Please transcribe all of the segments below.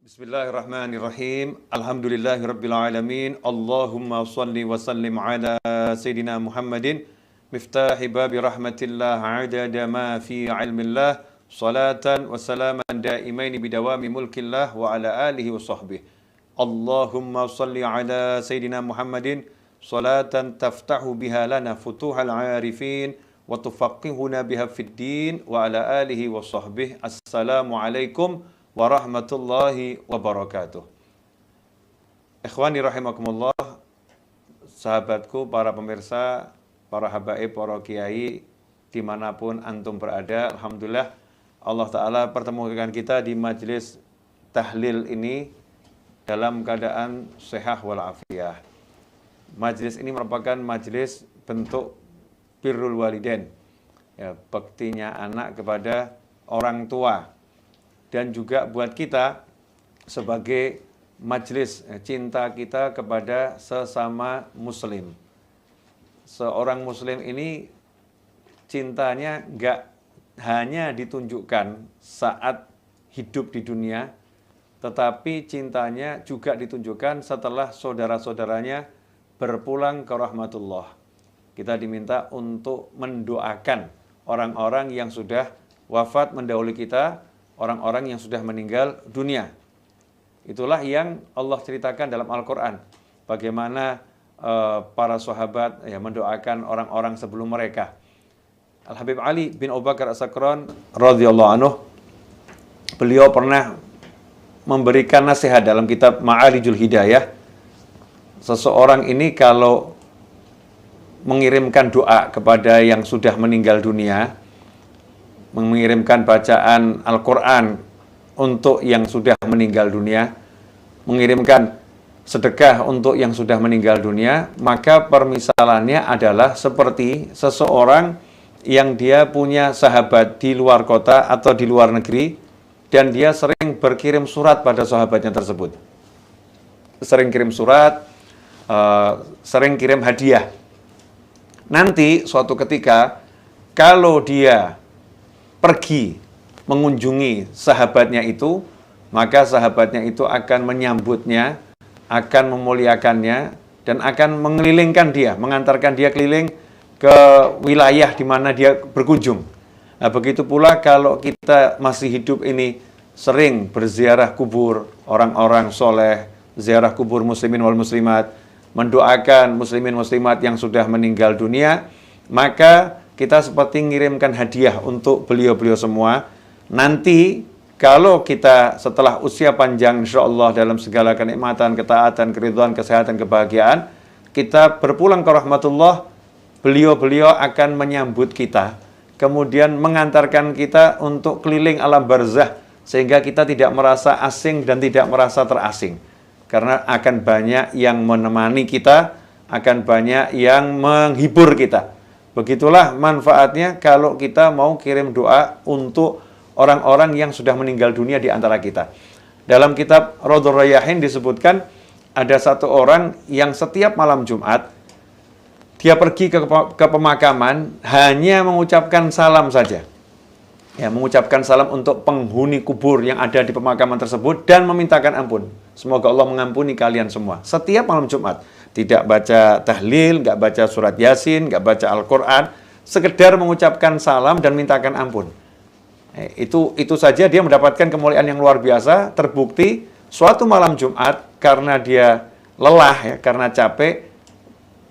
Bismillahirrahmanirrahim. Alhamdulillahirabbil alamin. Allahumma shalli wa sallim ala sayidina Muhammadin miftahi babi rahmatillah adada ma fi ilmillah salatan wa salaman daimaini bidawami mulkillah wa ala alihi wa sahbihi. Allahumma shalli ala sayidina Muhammadin salatan taftahu biha lana futuhal arifin wa tufaqihuna biha fid din wa ala alihi wa sahbihi. Assalamualaikum warahmatullahi wabarakatuh. Ikhwani rahimakumullah, sahabatku, para pemirsa, para habaib, para kiai, dimanapun antum berada, alhamdulillah Allah Ta'ala pertemukan kita di majelis tahlil ini dalam keadaan sehat walafiat. Majelis ini merupakan majelis bentuk birrul walidain, ya, baktinya anak kepada orang tua. Dan juga buat kita sebagai majelis cinta kita kepada sesama muslim. Seorang muslim ini cintanya nggak hanya ditunjukkan saat hidup di dunia, tetapi cintanya juga ditunjukkan setelah saudara-saudaranya berpulang ke rahmatullah. Kita diminta untuk mendoakan orang-orang yang sudah wafat mendahului kita, orang-orang yang sudah meninggal dunia. Itulah yang Allah ceritakan dalam Al-Quran. Bagaimana para sahabat mendoakan orang-orang sebelum mereka. Al-Habib Ali bin Abu Bakar As-Sakran radhiyallahu anhu, beliau pernah memberikan nasihat dalam kitab Ma'arijul Hidayah. Seseorang ini kalau mengirimkan doa kepada yang sudah meninggal dunia, mengirimkan bacaan Al-Quran untuk yang sudah meninggal dunia, mengirimkan sedekah untuk yang sudah meninggal dunia, maka permisalannya adalah seperti seseorang yang dia punya sahabat di luar kota atau di luar negeri, dan dia sering berkirim surat pada sahabatnya tersebut. Sering kirim surat, sering kirim hadiah. Nanti suatu ketika, kalau dia pergi mengunjungi sahabatnya itu, maka sahabatnya itu akan menyambutnya, akan memuliakannya, dan akan mengelilingkan dia, mengantarkan dia keliling ke wilayah di mana dia berkunjung. Nah, begitu pula kalau kita masih hidup ini sering berziarah kubur orang-orang soleh, ziarah kubur muslimin wal muslimat, mendoakan muslimin muslimat yang sudah meninggal dunia, maka kita seperti mengirimkan hadiah untuk beliau-beliau semua. Nanti kalau kita setelah usia panjang insyaallah dalam segala kenikmatan, ketaatan, keridhaan, kesehatan, kebahagiaan, kita berpulang ke rahmatullah, beliau-beliau akan menyambut kita, kemudian mengantarkan kita untuk keliling alam barzah, sehingga kita tidak merasa asing dan tidak merasa terasing. Karena akan banyak yang menemani kita, akan banyak yang menghibur kita. Begitulah manfaatnya kalau kita mau kirim doa untuk orang-orang yang sudah meninggal dunia di antara kita. Dalam kitab Raudhur Rayyahin disebutkan ada satu orang yang setiap malam Jumat dia pergi ke pemakaman hanya mengucapkan salam saja. Ya, mengucapkan salam untuk penghuni kubur yang ada di pemakaman tersebut dan memintakan ampun. Semoga Allah mengampuni kalian semua. Setiap malam Jumat. Tidak baca tahlil, nggak baca surat Yasin, nggak baca Al-Quran, sekedar mengucapkan salam dan mintakan ampun. Itu saja dia mendapatkan kemuliaan yang luar biasa. Terbukti suatu malam Jumat karena dia lelah, ya, karena capek,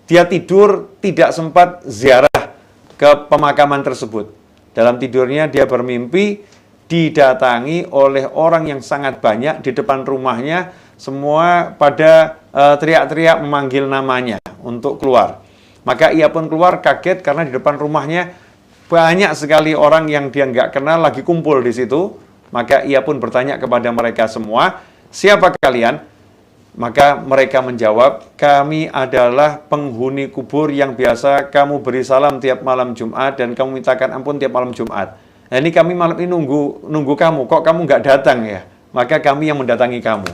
dia tidur tidak sempat ziarah ke pemakaman tersebut. Dalam tidurnya dia bermimpi didatangi oleh orang yang sangat banyak di depan rumahnya, semua pada teriak-teriak memanggil namanya untuk keluar. Maka ia pun keluar kaget karena di depan rumahnya banyak sekali orang yang dia nggak kenal lagi kumpul di situ. Maka ia pun bertanya kepada mereka semua, siapa kalian? Maka mereka menjawab, kami adalah penghuni kubur yang biasa kamu beri salam tiap malam Jumat dan kamu mintakan ampun tiap malam Jumat. Nah, ini kami malam ini nunggu kamu, kok kamu nggak datang ya? Maka kami yang mendatangi kamu.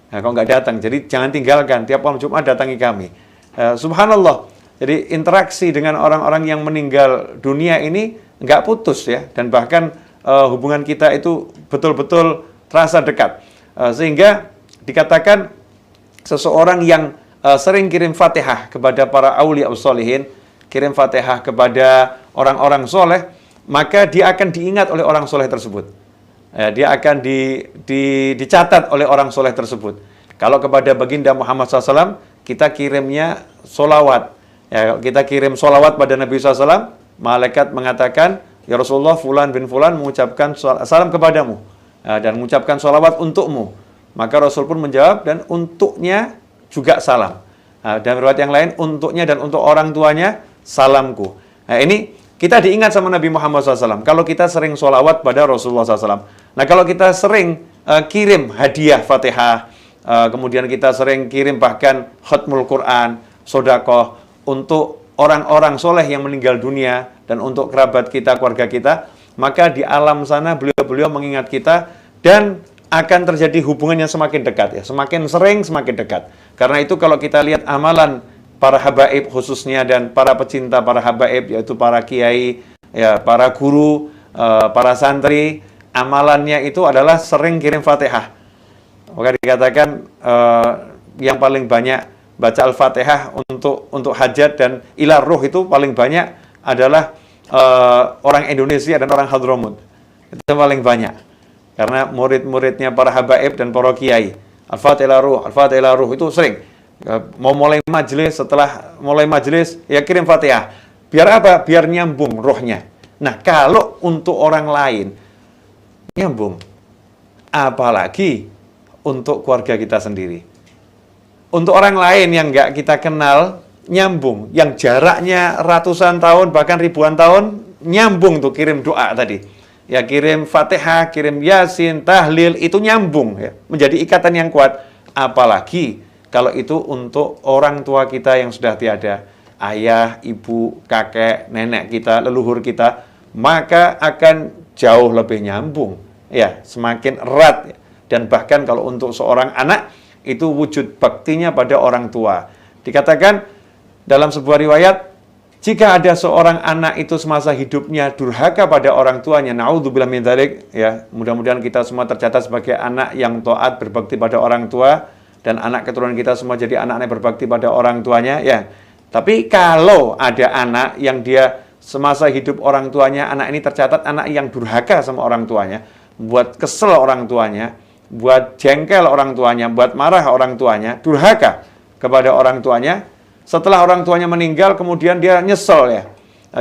Nah, kalau nggak datang, jadi jangan tinggalkan, tiap malam Jumat datangi kami. Subhanallah, jadi interaksi dengan orang-orang yang meninggal dunia ini nggak putus ya, dan bahkan hubungan kita itu betul-betul terasa dekat. Sehingga dikatakan seseorang yang sering kirim Fatihah kepada para aulia sholihin, kirim Fatihah kepada orang-orang soleh, maka dia akan diingat oleh orang soleh tersebut. Dia akan dicatat oleh orang soleh tersebut. Kalau kepada baginda Muhammad SAW, kita kirimnya solawat. Kita kirim solawat pada Nabi SAW, malaikat mengatakan, ya Rasulullah, fulan bin fulan mengucapkan salam kepadamu, dan mengucapkan solawat untukmu. Maka Rasul pun menjawab, dan untuknya juga salam. Dan riwayat yang lain, untuknya dan untuk orang tuanya, salamku. Nah, ini kita diingat sama Nabi Muhammad SAW. Kalau kita sering sholawat pada Rasulullah SAW. Nah, kalau kita sering kirim hadiah Fatihah, kemudian kita sering kirim bahkan khatmul Quran, sodakoh, untuk orang-orang soleh yang meninggal dunia, dan untuk kerabat kita, keluarga kita, maka di alam sana beliau-beliau mengingat kita, dan akan terjadi hubungan yang semakin dekat, ya, semakin sering, semakin dekat. Karena itu kalau kita lihat amalan para habaib khususnya, dan para pecinta para habaib, yaitu para kiai, ya, para guru, para santri, amalannya itu adalah sering kirim Fatihah. Maka dikatakan yang paling banyak baca Al-Fatihah untuk hajat dan ila ruh itu paling banyak adalah orang Indonesia dan orang Hadramut. Itu paling banyak. Karena murid-muridnya para habaib dan para kiai, Al-Fatihah ruh, Al-Fatihah ruh itu sering. Mau mulai majelis, setelah mulai majelis, ya kirim Fatihah. Biar apa? Biar nyambung rohnya. Nah, kalau untuk orang lain, nyambung. Apalagi untuk keluarga kita sendiri. Untuk orang lain yang nggak kita kenal, nyambung. Yang jaraknya ratusan tahun, bahkan ribuan tahun, nyambung tuh kirim doa tadi. Ya, kirim Fatihah, kirim Yasin, tahlil, itu nyambung, ya, menjadi ikatan yang kuat. Apalagi kalau itu untuk orang tua kita yang sudah tiada, ayah, ibu, kakek, nenek kita, leluhur kita, maka akan jauh lebih nyambung, ya, semakin erat. Dan bahkan kalau untuk seorang anak, itu wujud baktinya pada orang tua. Dikatakan dalam sebuah riwayat, jika ada seorang anak itu semasa hidupnya durhaka pada orang tuanya, naudzubillah min dzalik, ya, mudah-mudahan kita semua tercatat sebagai anak yang taat berbakti pada orang tua, dan anak keturunan kita semua jadi anak-anak berbakti pada orang tuanya, ya. Tapi kalau ada anak yang dia semasa hidup orang tuanya, anak ini tercatat anak yang durhaka sama orang tuanya, buat kesel orang tuanya, buat jengkel orang tuanya, buat marah orang tuanya, durhaka kepada orang tuanya. Setelah orang tuanya meninggal, kemudian dia nyesel, ya.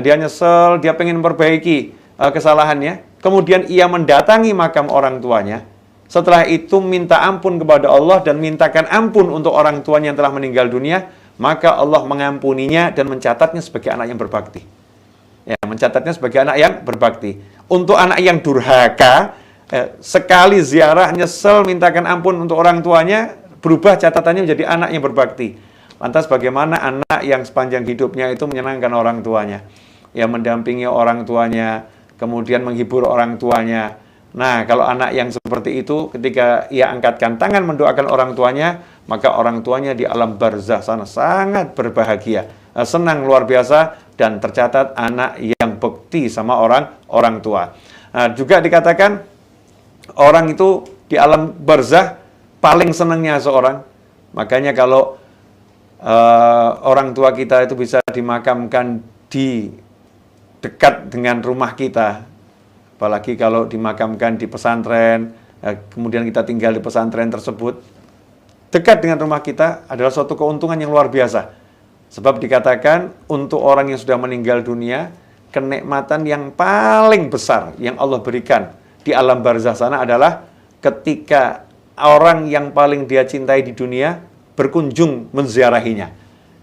Dia nyesel, dia pengen memperbaiki kesalahannya. Kemudian ia mendatangi makam orang tuanya. Setelah itu minta ampun kepada Allah dan mintakan ampun untuk orang tuanya yang telah meninggal dunia, maka Allah mengampuninya dan mencatatnya sebagai anak yang berbakti. Ya, mencatatnya sebagai anak yang berbakti. Untuk anak yang durhaka, sekali ziarah, nyesel, mintakan ampun untuk orang tuanya, berubah catatannya menjadi anak yang berbakti. Lantas bagaimana anak yang sepanjang hidupnya itu menyenangkan orang tuanya, yang mendampingi orang tuanya, kemudian menghibur orang tuanya. Nah, kalau anak yang seperti itu, ketika ia angkatkan tangan mendoakan orang tuanya, maka orang tuanya di alam barzah sana sangat berbahagia, senang luar biasa, dan tercatat anak yang bekti sama orang tua. Nah, juga dikatakan orang itu di alam barzah paling senangnya seorang. Makanya kalau orang tua kita itu bisa dimakamkan di dekat dengan rumah kita, apalagi kalau dimakamkan di pesantren, kemudian kita tinggal di pesantren tersebut, dekat dengan rumah kita adalah suatu keuntungan yang luar biasa. Sebab dikatakan untuk orang yang sudah meninggal dunia, kenikmatan yang paling besar yang Allah berikan di alam barzah sana adalah ketika orang yang paling dia cintai di dunia berkunjung menziarahinya.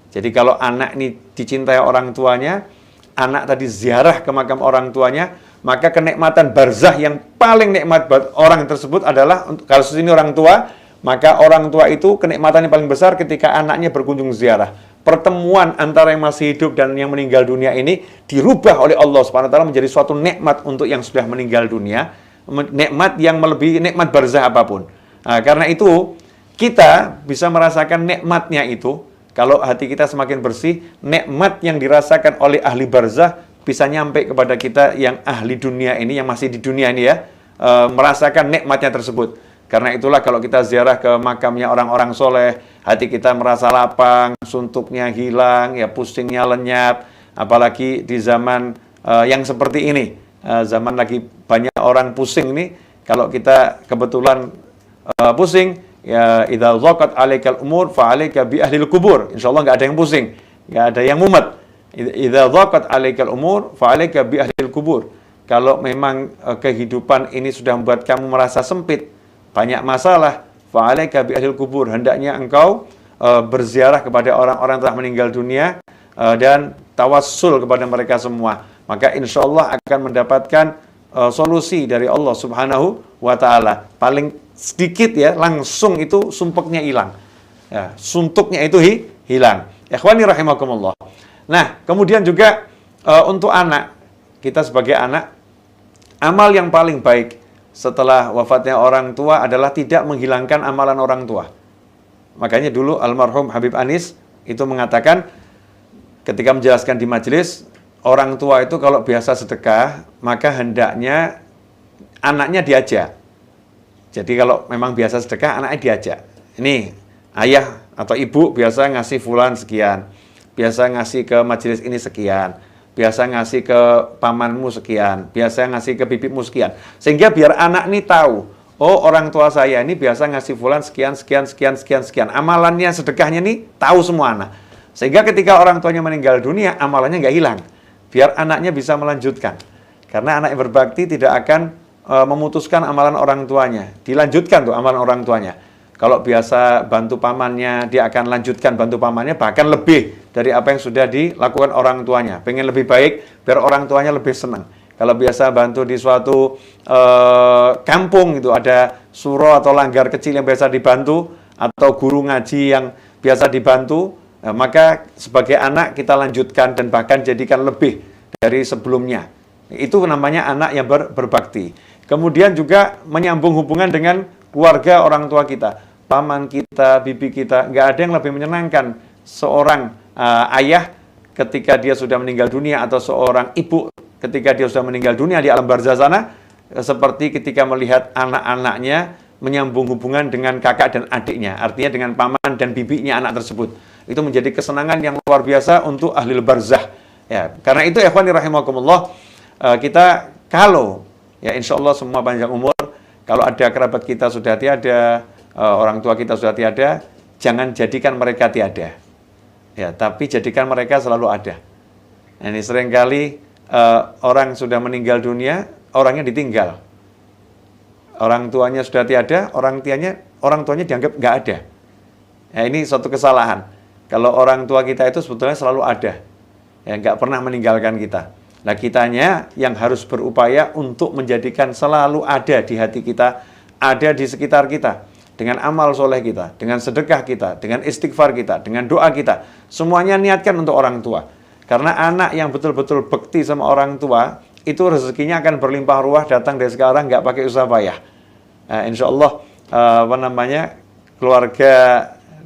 Jadi kalau anak ini dicintai orang tuanya, anak tadi ziarah ke makam orang tuanya, maka kenikmatan barzah yang paling nikmat buat orang tersebut adalah, kalau ini orang tua, maka orang tua itu kenikmatannya paling besar ketika anaknya berkunjung ziarah. Pertemuan antara yang masih hidup dan yang meninggal dunia ini dirubah oleh Allah Subhanahu wa taala menjadi suatu nikmat untuk yang sudah meninggal dunia, nikmat yang melebihi nikmat barzah apapun. Nah, karena itu kita bisa merasakan nikmatnya itu, kalau hati kita semakin bersih, nikmat yang dirasakan oleh ahli barzah bisa nyampe kepada kita yang ahli dunia ini, yang masih di dunia ini, ya, merasakan nikmatnya tersebut. Karena itulah kalau kita ziarah ke makamnya orang-orang soleh, hati kita merasa lapang, suntuknya hilang, ya pusingnya lenyap. Apalagi di zaman yang seperti ini, zaman lagi banyak orang pusing ini, kalau kita kebetulan pusing, ya idza dhaqat 'alaikal umur fa 'alaika bi ahlil kubur. Insyaallah enggak ada yang pusing, enggak ada yang mumet. Idza dhaqat 'alaikal umur fa 'alaika bi ahlil kubur. Kalau memang kehidupan ini sudah membuat kamu merasa sempit, banyak masalah, fa 'alaika bi ahlil kubur. Hendaknya engkau berziarah kepada orang-orang yang telah meninggal dunia dan tawassul kepada mereka semua. Maka insyaallah akan mendapatkan solusi dari Allah Subhanahu wa ta'ala. Paling sedikit ya, langsung itu sumpeknya hilang. Ya, suntuknya itu hilang. Ikhwani rahimakumullah. Nah, kemudian juga untuk anak, kita sebagai anak, amal yang paling baik setelah wafatnya orang tua adalah tidak menghilangkan amalan orang tua. Makanya dulu almarhum Habib Anis itu mengatakan ketika menjelaskan di majelis, orang tua itu kalau biasa sedekah, maka hendaknya anaknya diajak. Jadi kalau memang biasa sedekah, anaknya diajak. Ini ayah atau ibu biasa ngasih fulan sekian, biasa ngasih ke majelis ini sekian, biasa ngasih ke pamanmu sekian, biasa ngasih ke bibitmu sekian. Sehingga biar anak ini tahu, oh orang tua saya ini biasa ngasih fulan sekian, sekian, sekian, sekian, sekian. Amalannya, sedekahnya ini tahu semua anak. Sehingga ketika orang tuanya meninggal dunia, amalannya nggak hilang. Biar anaknya bisa melanjutkan. Karena anak yang berbakti tidak akan memutuskan amalan orang tuanya. Dilanjutkan tuh amalan orang tuanya. Kalau biasa bantu pamannya, dia akan lanjutkan bantu pamannya, bahkan lebih dari apa yang sudah dilakukan orang tuanya. Pengen lebih baik, biar orang tuanya lebih senang. Kalau biasa bantu di suatu kampung, itu ada suro atau langgar kecil yang biasa dibantu, atau guru ngaji yang biasa dibantu, maka sebagai anak kita lanjutkan dan bahkan jadikan lebih dari sebelumnya. Itu namanya anak yang berbakti. Kemudian juga menyambung hubungan dengan keluarga orang tua kita. Paman kita, bibi kita, nggak ada yang lebih menyenangkan seorang ayah ketika dia sudah meninggal dunia, atau seorang ibu ketika dia sudah meninggal dunia di alam barzah sana, seperti ketika melihat anak-anaknya menyambung hubungan dengan kakak dan adiknya, artinya dengan paman dan bibinya anak tersebut. Itu menjadi kesenangan yang luar biasa untuk ahli barzah. Ya, karena itu ikhwani rahimakumullah, kita kalau ya insya Allah semua panjang umur, kalau ada kerabat kita sudah tiada, orang tua kita sudah tiada, jangan jadikan mereka tiada. Ya, tapi jadikan mereka selalu ada. Nah, ini seringkali orang sudah meninggal dunia, orangnya ditinggal. Orang tuanya sudah tiada, orang tuanya dianggap nggak ada. Ya, ini suatu kesalahan. Kalau orang tua kita itu sebetulnya selalu ada, ya nggak pernah meninggalkan kita. Nah, kitanya yang harus berupaya untuk menjadikan selalu ada di hati kita, ada di sekitar kita, dengan amal soleh kita, dengan sedekah kita, dengan istighfar kita, dengan doa kita. Semuanya niatkan untuk orang tua. Karena anak yang betul-betul bekti sama orang tua, itu rezekinya akan berlimpah ruah datang dari sekarang, nggak pakai usaha payah. Nah, insya Allah, keluarga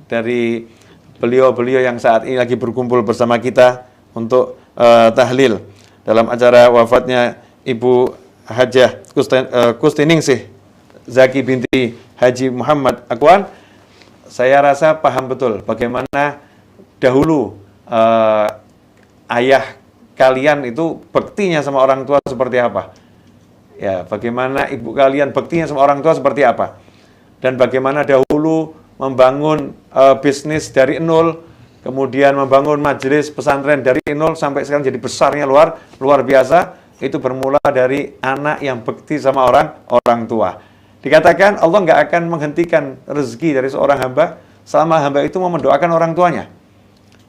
dari beliau-beliau yang saat ini lagi berkumpul bersama kita untuk tahlil dalam acara wafatnya Ibu Hajah Kustiningsih Zaki binti Haji Muhammad Akwan, saya rasa paham betul bagaimana dahulu ayah kalian itu bektinya sama orang tua seperti apa. Ya, bagaimana ibu kalian bektinya sama orang tua seperti apa. Dan bagaimana dahulu membangun bisnis dari nol, kemudian membangun majelis pesantren dari nol sampai sekarang jadi besarnya luar biasa. Itu bermula dari anak yang bekti sama orang tua. Dikatakan Allah nggak akan menghentikan rezeki dari seorang hamba selama hamba itu mau mendoakan orang tuanya.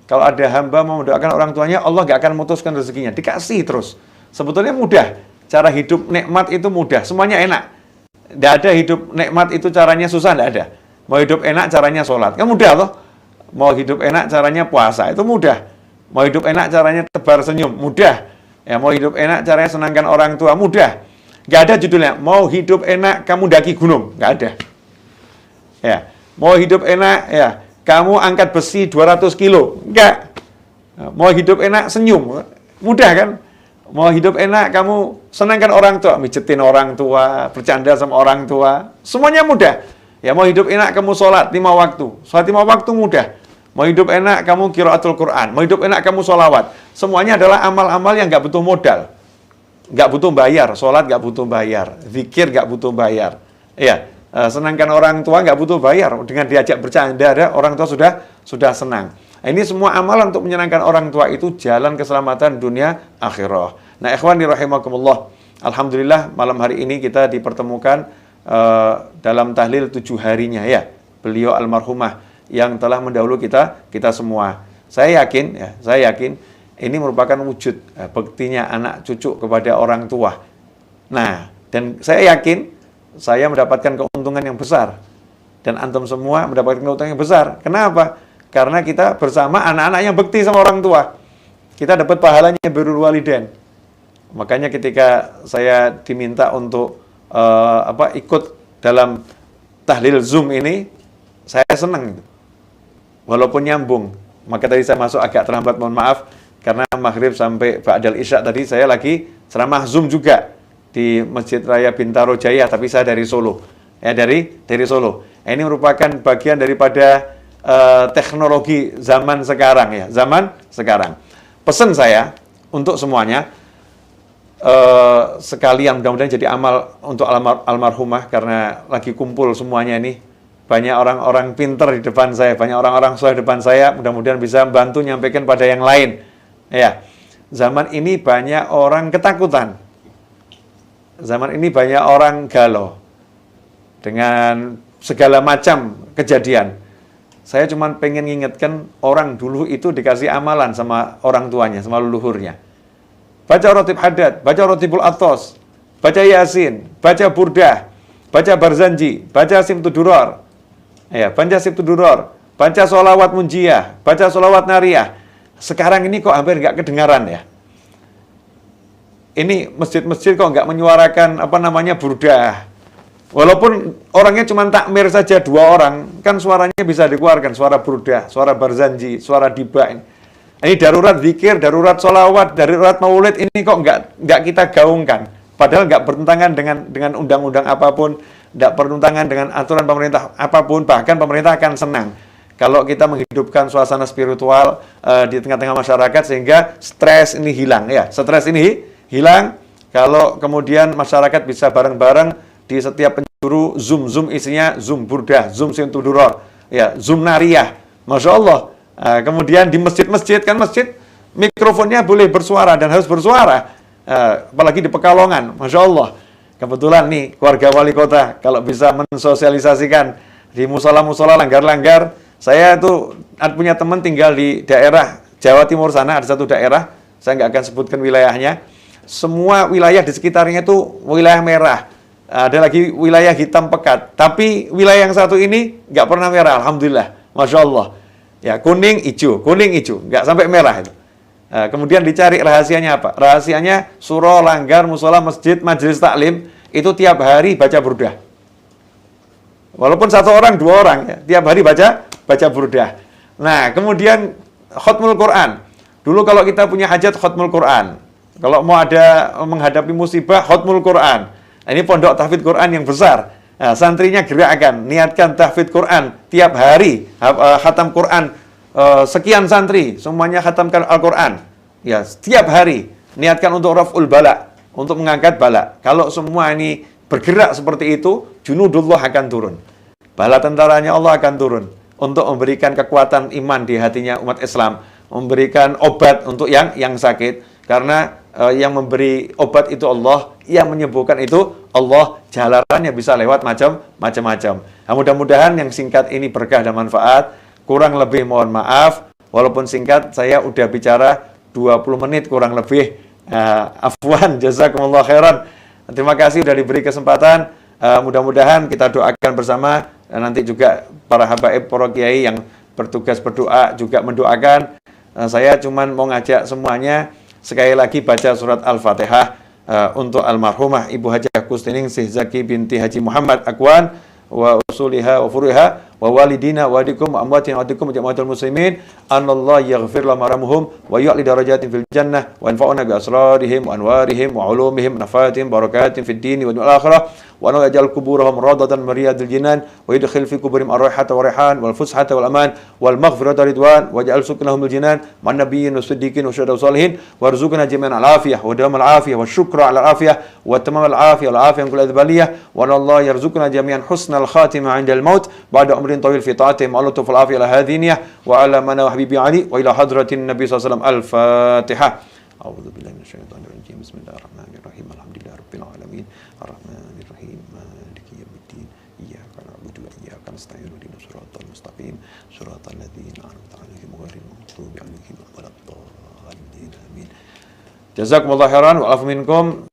Kalau ada hamba mau mendoakan orang tuanya, Allah nggak akan memutuskan rezekinya, dikasih terus. Sebetulnya mudah, cara hidup nikmat itu mudah, semuanya enak. Tidak ada hidup nikmat itu caranya susah, tidak ada. Mau hidup enak caranya sholat, kan mudah loh. Mau hidup enak caranya puasa, itu mudah. Mau hidup enak caranya tebar senyum, mudah. Ya, mau hidup enak caranya senangkan orang tua, mudah. Nggak ada judulnya, mau hidup enak kamu daki gunung, nggak ada. Ya, mau hidup enak ya kamu angkat besi 200 kilo, enggak. Mau hidup enak senyum, mudah kan? Mau hidup enak, kamu senangkan orang tua, mijetin orang tua, bercanda sama orang tua, semuanya mudah. Ya, mau hidup enak, kamu sholat 5 waktu. Sholat 5 waktu mudah. Mau hidup enak, kamu qiraatul Quran. Mau hidup enak, kamu sholawat. Semuanya adalah amal-amal yang nggak butuh modal. Nggak butuh bayar. Sholat nggak butuh bayar. Zikir nggak butuh bayar. Ya, senangkan orang tua nggak butuh bayar. Dengan diajak bercanda, orang tua sudah senang. Ini semua amalan untuk menyenangkan orang tua itu jalan keselamatan dunia akhirah. Nah, ikhwani rahimakumullah. Alhamdulillah malam hari ini kita dipertemukan dalam tahlil 7 harinya ya. Beliau almarhumah yang telah mendahului kita semua. Saya yakin ini merupakan wujud baktinya anak cucu kepada orang tua. Nah, dan saya yakin saya mendapatkan keuntungan yang besar. Dan antum semua mendapatkan keuntungan yang besar. Kenapa? Karena kita bersama anak-anak yang bekti sama orang tua. Kita dapat pahalanya birrul walidain. Makanya ketika saya diminta untuk ikut dalam tahlil Zoom ini, saya senang. Walaupun nyambung. Maka tadi saya masuk agak terlambat, mohon maaf. Karena maghrib sampai ba'dal isya tadi saya lagi ceramah Zoom juga di Masjid Raya Bintaro Jaya, tapi saya dari Solo. Ya, dari Solo. Ini merupakan bagian daripada teknologi zaman sekarang ya, zaman sekarang. Pesan saya untuk semuanya, sekalian mudah-mudahan jadi amal untuk almarhumah, karena lagi kumpul semuanya ini. Banyak orang-orang pinter di depan saya, banyak orang-orang soleh di depan saya, mudah-mudahan bisa membantu nyampaikan pada yang lain. Ya, zaman ini banyak orang ketakutan. Zaman ini banyak orang galau dengan segala macam kejadian. Saya cuma pengen ngingetkan orang dulu itu dikasih amalan sama orang tuanya, sama leluhurnya. Baca rotib hadad, baca rotibul atos, baca yasin, baca burdah, baca barzanji, baca simtuduror, ya, baca simtuduror, baca sholawat munjiyah, baca sholawat nariyah. Sekarang ini kok hampir nggak kedengaran ya. Ini masjid-masjid kok nggak menyuarakan burdah. Walaupun orangnya cuma takmir saja 2 orang, kan suaranya bisa dikeluarkan, suara burdah, suara barzanji, suara diba. Ini darurat zikir, darurat sholawat, darurat maulid, ini kok nggak kita gaungkan. Padahal nggak bertentangan dengan undang-undang apapun, nggak bertentangan dengan aturan pemerintah apapun, bahkan pemerintah akan senang kalau kita menghidupkan suasana spiritual di tengah-tengah masyarakat sehingga stres ini hilang. Ya, stres ini hilang kalau kemudian masyarakat bisa bareng-bareng di setiap penjuru Zoom isinya Zoom burdah, Zoom simtuduror, ya, Zoom nariyah. Masya Allah. Kemudian di masjid-masjid, kan masjid mikrofonnya boleh bersuara dan harus bersuara. Apalagi di Pekalongan, Masya Allah. Kebetulan nih keluarga wali kota kalau bisa mensosialisasikan di musola-musola langgar-langgar. Saya tuh punya teman tinggal di daerah Jawa Timur sana, ada satu daerah, saya nggak akan sebutkan wilayahnya. Semua wilayah di sekitarnya itu wilayah merah. Ada lagi wilayah hitam pekat. Tapi wilayah yang satu ini nggak pernah merah, alhamdulillah, Masya Allah. Ya, kuning, hijau, nggak sampai merah itu. Kemudian dicari rahasianya apa? Rahasianya surau, langgar, musola, masjid, majelis taklim itu tiap hari baca burdah. Walaupun 1 orang, 2 orang, ya, tiap hari baca burdah. Nah, kemudian khotmul Quran. Dulu kalau kita punya hajat khotmul Quran. Kalau mau ada menghadapi musibah khotmul Quran. Nah, ini pondok tahfidz Quran yang besar. Nah, santrinya gerakkan, niatkan tahfidz Quran tiap hari, khatam Quran sekian santri, semuanya khatamkan Al-Quran. Ya, setiap hari niatkan untuk raf'ul bala, untuk mengangkat bala. Kalau semua ini bergerak seperti itu, junudullah akan turun. Bala tentaranya Allah akan turun untuk memberikan kekuatan iman di hatinya umat Islam, memberikan obat untuk yang sakit. Karena yang memberi obat itu Allah, yang menyembuhkan itu Allah, jalarannya bisa lewat macam-macam. Nah, mudah-mudahan yang singkat ini berkah dan manfaat. Kurang lebih mohon maaf, walaupun singkat, saya udah bicara 20 menit kurang lebih. Afwan, jazakumullah khairan. Terima kasih sudah diberi kesempatan. Mudah-mudahan kita doakan bersama. Nanti juga para habaib, para kiai yang bertugas berdoa juga mendoakan. Saya cuman mau ngajak semuanya sekali lagi baca surat Al-Fatihah untuk almarhumah Ibu Haji Kustining Syekh Zaki binti Haji Muhammad Akwan wa usuliha wa furuha wa walidina wa walidikum wa amwatina wa amwatikum wa jama'atul muslimin anallahu yaghfir lahum warhamhum wa yu'li darajatin fil jannah wa yanfa'una bi asrarihim wa anwarihim wa ulumihim nafatin barakatin fid dini wa dunyal akhirah wa anna yaj'al quburahum radatan mariyadil jinan wa yudkhil fi quburihim ar-raihata wa rihan wal fushata wal aman wal maghfirata ridwan wa ja'al sukunahumul jinan man nabiyyin wa siddiqin wa syuhada salihin warzuqna jami'an al-afiyah wa dawamal afiyah wa syukra ala al-afiyah wa tamamal afiyah wal afiyah min kulli adbaliyah wa Allah yarzuqna jami'an husnal khatimah 'inda al-maut ba'da umrin tawil fi ta'atihim wa lutful afiyah ala hadiniyah wa ala mana wa habibi ali wa ila hadratin nabi sallallahu alaihi wasallam al-fatihah. A'udzu billahi minasyaitonir rajim. Bismillahirrahmanirrahim. Alhamdulillahirabbil alamin. Arrahmanir rahim. Maliki yaumiddin. Iyyaka na'budu wa iyyaka nasta'in. Ihdinas siratal mustaqim. Siratal ladzina an'amta 'alaihim ghairil maghdubi 'alaihim waladdallin. Amin. Jazakumullahu khairan wa afu minkum.